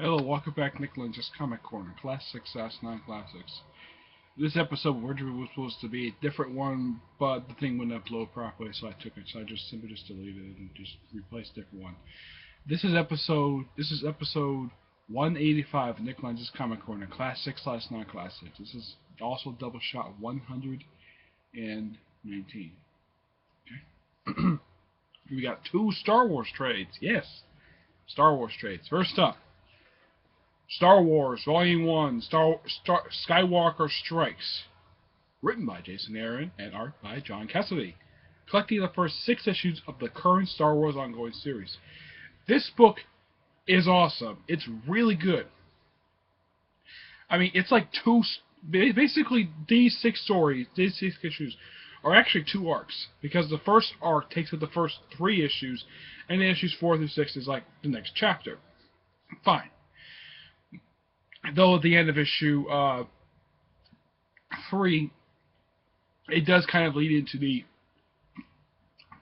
Hello, welcome back, Nick Lenz's Comic Corner, Classics, non-classics. This episode originally was supposed to be a different one, but the thing wouldn't upload properly, so I took it. So I just simply deleted it and just replaced a different one. This is episode 185 of Nick Lenz's Comic Corner, Classics, non-classics. This is also Doubleshot 119. Okay. We got two Star Wars trades. Yes, Star Wars trades. First up, Star Wars Volume 1, Skywalker Strikes. Written by Jason Aaron and art by John Cassaday. Collecting the first 6 issues of the current Star Wars ongoing series. This book is awesome. It's really good. I mean, it's like basically these 6 issues are actually 2 arcs. Because the first arc takes up the first 3 issues, and then issues 4 through 6 is like the next chapter. Fine. Though at the end of issue 3, it does kind of lead into the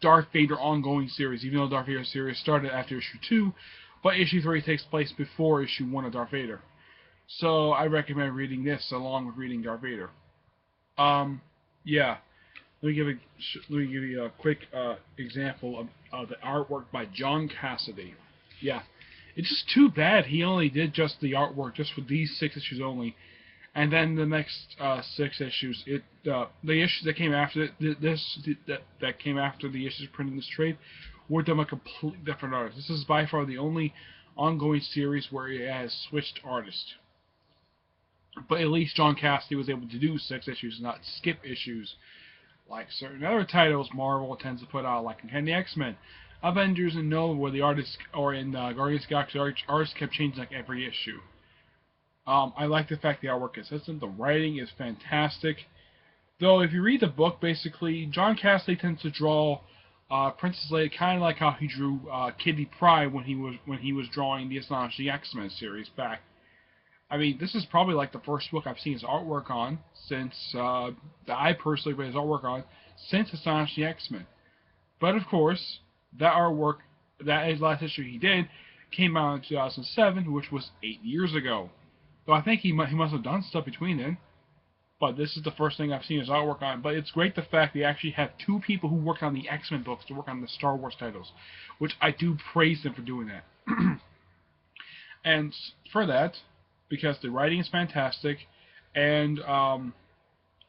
Darth Vader ongoing series, even though Darth Vader series started after issue 2, but issue 3 takes place before issue 1 of Darth Vader. So I recommend reading this along with reading Darth Vader. Yeah. Let me give you a quick example of the artwork by John Cassaday. Yeah. It's just too bad he only did just the artwork just for these 6 issues only, and then the next 6 issues, the issues that came after that came after the issues printing this trade, were done by completely different artists. This is by far the only ongoing series where he has switched artists. But at least John Cassaday was able to do 6 issues, not skip issues, like certain other titles Marvel tends to put out, like in the X-Men, Avengers, and Nova, where the artists, or in Guardians of the Galaxy, artists kept changing like every issue. I like the fact the artwork is consistent. The writing is fantastic. Though, if you read the book, basically, John Cassaday tends to draw Princess Leia kind of like how he drew Kitty Pryde when he was drawing the Astonishing X-Men series back. I mean, this is probably like the first book I've seen his artwork on since that I personally read his artwork on since Astonishing X-Men. But of course, that artwork, that his last issue he did, came out in 2007, which was 8 years ago. So I think he must have done stuff between then. But this is the first thing I've seen his artwork on. But it's great the fact they actually have 2 people who worked on the X-Men books to work on the Star Wars titles, which I do praise them for doing that. And for that, because the writing is fantastic, and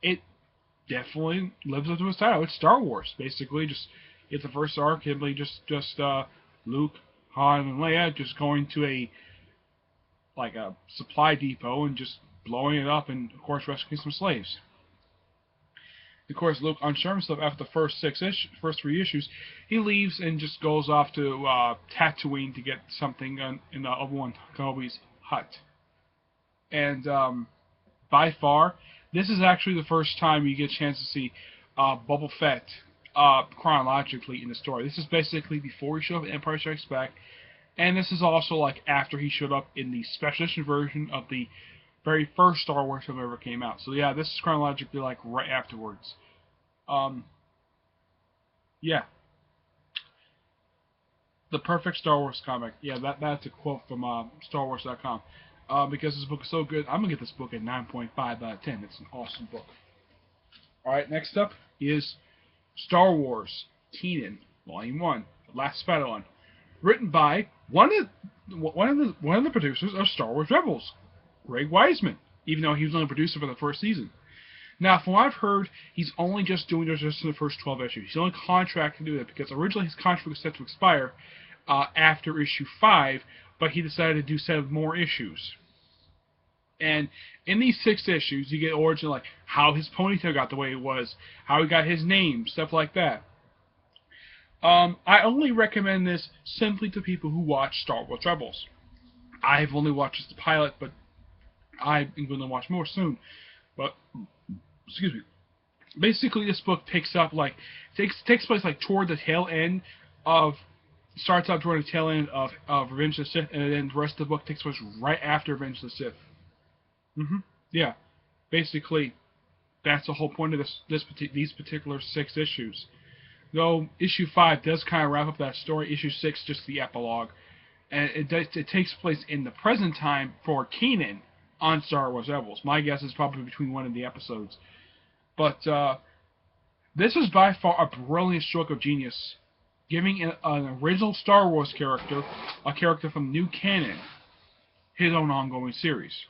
it definitely lives up to its title. It's Star Wars, basically. It's the first arc, simply just Luke, Han, and Leia just going to a supply depot and just blowing it up, and of course rescuing some slaves. Of course, Luke, unsure himself after the first 3 issues, he leaves and just goes off to Tatooine to get something in Obi-Wan Kenobi's hut. And by far, this is actually the first time you get a chance to see Boba Fett chronologically in the story. This is basically before he showed up in Empire Strikes Back, and this is also like after he showed up in the special edition version of the very first Star Wars film ever came out. So yeah, this is chronologically like right afterwards. Yeah. The perfect Star Wars comic. Yeah, that's a quote from StarWars.com. Because this book is so good, I'm going to get this book at 9.5 out of 10. It's an awesome book. Alright, next up is Star Wars Kanan, Volume 1, The Last Padawan. Written by one of the producers of Star Wars Rebels, Greg Weisman, even though he was only a producer for the first season. Now, from what I've heard, he's only just doing this just in the first 12 issues. He's only contracted to do that because originally his contract was set to expire after issue 5, but he decided to do 7 more issues. And in these 6 issues, you get origin, like how his ponytail got the way it was, how he got his name, stuff like that. I only recommend this simply to people who watch Star Wars Rebels. I've only watched just the pilot, but I'm going to watch more soon. But excuse me. Basically, this book picks up takes place like toward the tail end of. Starts out toward the tail end of Revenge of the Sith, and then the rest of the book takes place right after Revenge of the Sith. Yeah. Basically, that's the whole point of these particular 6 issues. Though issue 5 does kind of wrap up that story, issue 6 just the epilogue. and it takes place in the present time for Kanan on Star Wars Rebels. My guess is probably between one of the episodes. But this is by far a brilliant stroke of genius, giving an original Star Wars character, a character from new canon, his own ongoing series.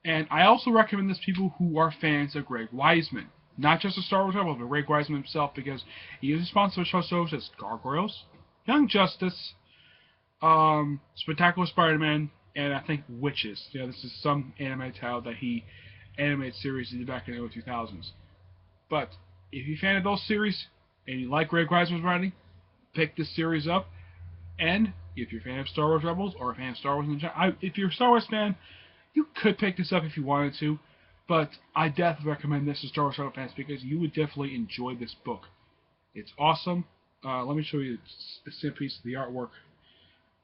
And I also recommend this to people who are fans of Greg Weisman. Not just the Star Wars Rebels, but Greg Weisman himself, because he is responsible for shows such as Gargoyles, Young Justice, Spectacular Spider-Man, and I think Witches. Yeah, this is some anime title that he animated series he did back in the early 2000s. But if you're a fan of those series and you like Greg Weisman's writing, pick this series up. And if you're a fan of Star Wars Rebels or a fan of Star Wars in general, if you're a Star Wars fan, you could pick this up if you wanted to. But I definitely recommend this to Star Wars Rebels fans because you would definitely enjoy this book. It's awesome. Let me show you a simple piece of the artwork.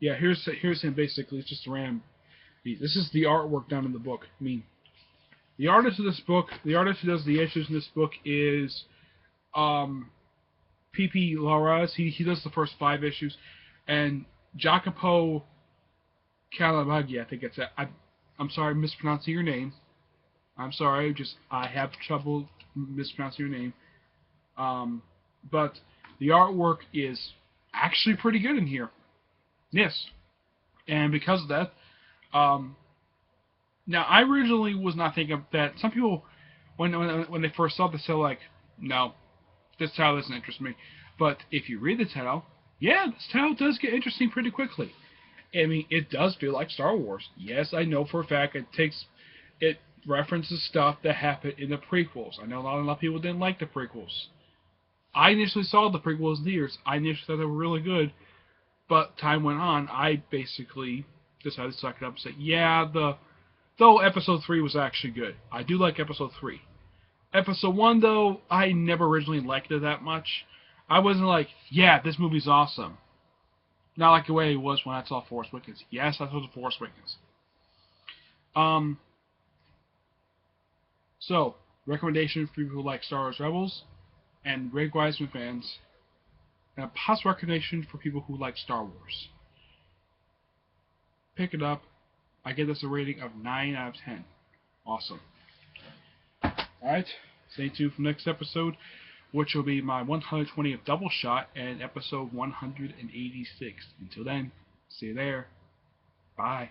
Yeah, here's him basically. It's just a random. This is the artwork done in the book. I mean, the artist of this book, the artist who does the issues in this book is P.P. Larraz. He does the first 5 issues, and Jacopo Calamaggi, I think it's that. I'm sorry, I'm mispronouncing your name. I'm sorry, I have trouble mispronouncing your name. But the artwork is actually pretty good in here. Yes. And because of that, now I originally was not thinking that. Some people, when they first saw this, they're like, no, this title doesn't interest me. But if you read the title, yeah, this title does get interesting pretty quickly. I mean, it does feel like Star Wars. Yes, I know for a fact it references stuff that happened in the prequels. I know a lot of people didn't like the prequels. I initially saw the prequels in theaters. I initially thought they were really good, but time went on. I basically decided to suck it up and say, yeah, though Episode 3 was actually good. I do like Episode 3. Episode 1, though, I never originally liked it that much. I wasn't like, yeah, this movie's awesome. Not like the way it was when I saw Force Awakens. Yes, I saw the Force Awakens. So, recommendation for people who like Star Wars Rebels and Greg Weisman fans, and a possible recommendation for people who like Star Wars. Pick it up. I give this a rating of 9 out of 10. Awesome. Alright, stay tuned for next episode, which will be my 120th Doubleshot and episode 186. Until then, see you there. Bye.